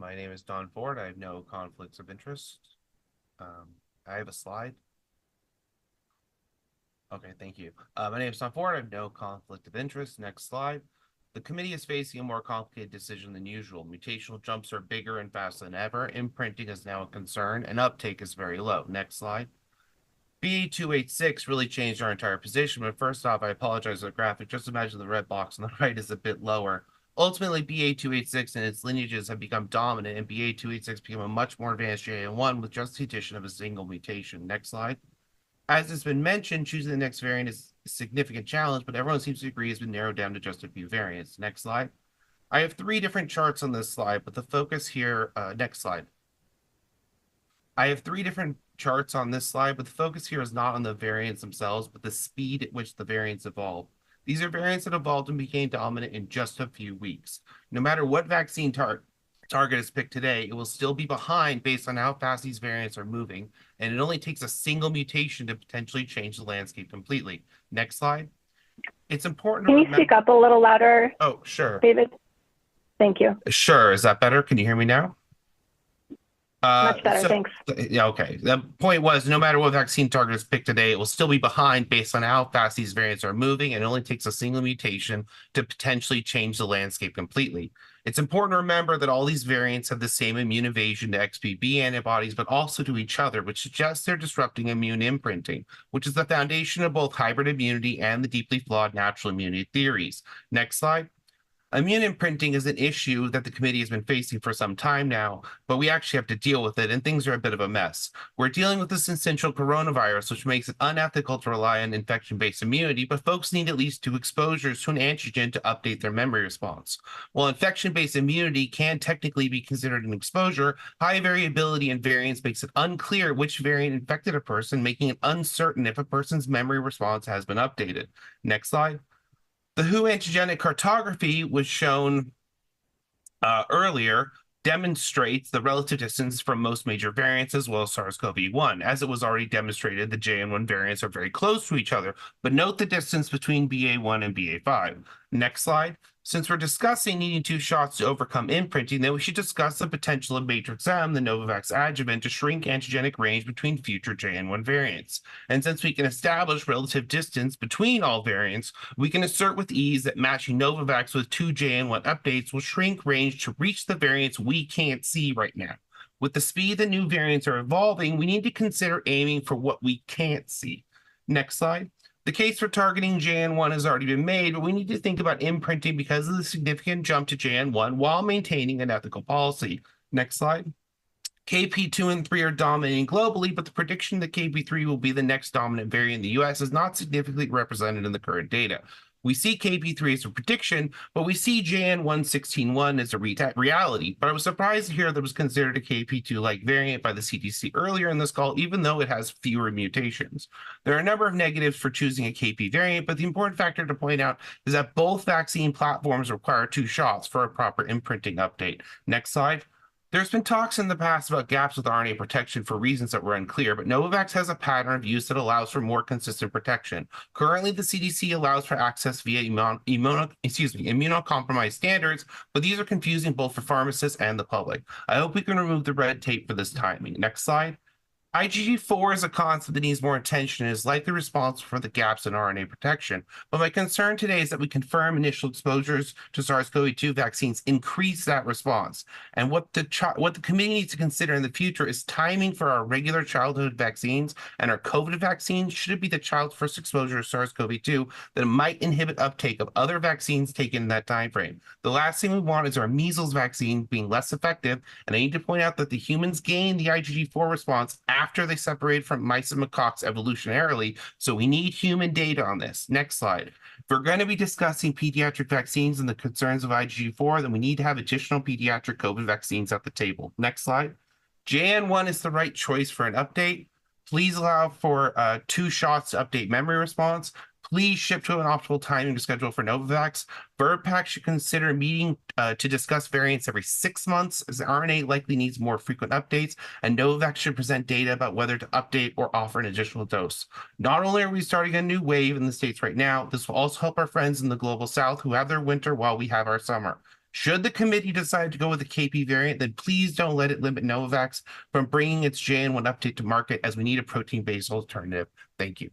My name is Don Ford. I have no conflicts of interest. I have a slide. Okay, thank you. My name is Don Ford. I have no conflict of interest. Next slide. The committee is facing a more complicated decision than usual. Mutational jumps are bigger and faster than ever. Imprinting is now a concern, and uptake is very low. Next slide. BA286 really changed our entire position, but first off, I apologize for the graphic. Just imagine the red box on the right is a bit lower. Ultimately, BA286 and its lineages have become dominant, and BA286 became a much more advanced JN1 with just the addition of a single mutation. Next slide. As has been mentioned, choosing the next variant is a significant challenge, but everyone seems to agree has been narrowed down to just a few variants. Next slide. I have three different charts on this slide, but the focus here, next slide. I have three different charts on this slide, but the focus here is not on the variants themselves, but the speed at which the variants evolve. These are variants that evolved and became dominant in just a few weeks. No matter what vaccine target is picked today, it will still be behind based on how fast these variants are moving, and it only takes a single mutation to potentially change the landscape completely. Next slide. It's important to remember. Can you speak up a little louder? Oh, sure. David? Thank you. Sure. Is that better? Can you hear me now? Much better, thanks. Yeah, okay. The point was, no matter what vaccine target is picked today, it will still be behind based on how fast these variants are moving, and it only takes a single mutation to potentially change the landscape completely. It's important to remember that all these variants have the same immune evasion to XBB antibodies, but also to each other, which suggests they're disrupting immune imprinting, which is the foundation of both hybrid immunity and the deeply flawed natural immunity theories. Next slide. Immune imprinting is an issue that the committee has been facing for some time now, but we actually have to deal with it, and things are a bit of a mess. We're dealing with this essential coronavirus, which makes it unethical to rely on infection-based immunity, but folks need at least 2 exposures to an antigen to update their memory response. While infection-based immunity can technically be considered an exposure, high variability in variants makes it unclear which variant infected a person, making it uncertain if a person's memory response has been updated. Next slide. The WHO antigenic cartography was shown earlier, demonstrates the relative distance from most major variants as well as SARS-CoV-1. As it was already demonstrated, the JN1 variants are very close to each other, but note the distance between BA1 and BA5. Next slide. Since we're discussing needing 2 shots to overcome imprinting, then we should discuss the potential of Matrix M, the Novavax adjuvant, to shrink antigenic range between future JN1 variants. And since we can establish relative distance between all variants, we can assert with ease that matching Novavax with 2 JN1 updates will shrink range to reach the variants we can't see right now. With the speed that new variants are evolving, we need to consider aiming for what we can't see. Next slide. The case for targeting JN1 has already been made, but we need to think about imprinting because of the significant jump to JN1 while maintaining an ethical policy. Next slide. KP2 and 3 are dominating globally, but the prediction that KP3 will be the next dominant variant in the US is not significantly represented in the current data. We see KP3 as a prediction, but we see JN1 as a reality. But I was surprised to hear that it was considered a KP2-like variant by the CDC earlier in this call, even though it has fewer mutations. There are a number of negatives for choosing a KP variant, but the important factor to point out is that both vaccine platforms require 2 shots for a proper imprinting update. Next slide. There's been talks in the past about gaps with RNA protection for reasons that were unclear, but Novavax has a pattern of use that allows for more consistent protection. Currently, the CDC allows for access via immunocompromised standards, but these are confusing both for pharmacists and the public. I hope we can remove the red tape for this timing. Next slide. IgG4 is a concept that needs more attention and is likely responsible for the gaps in RNA protection. But my concern today is that we confirm initial exposures to SARS-CoV-2 vaccines increase that response. And what the committee needs to consider in the future is timing for our regular childhood vaccines and our COVID vaccines. Should it be the child's first exposure to SARS-CoV-2 that might inhibit uptake of other vaccines taken in that time frame? The last thing we want is our measles vaccine being less effective. And I need to point out that the humans gained the IgG4 response after they separated from mice and macaques evolutionarily, so we need human data on this. Next slide. If we're going to be discussing pediatric vaccines and the concerns of IgG4, then we need to have additional pediatric COVID vaccines at the table. Next slide. JN1 is the right choice for an update. Please allow for 2 shots to update memory response. Please ship to an optimal timing to schedule for Novavax. VRBPAC should consider meeting to discuss variants every 6 months, as the RNA likely needs more frequent updates, and Novavax should present data about whether to update or offer an additional dose. Not only are we starting a new wave in the States right now, this will also help our friends in the global South who have their winter while we have our summer. Should the committee decide to go with the KP variant, then please don't let it limit Novavax from bringing its JN1 update to market, as we need a protein-based alternative. Thank you.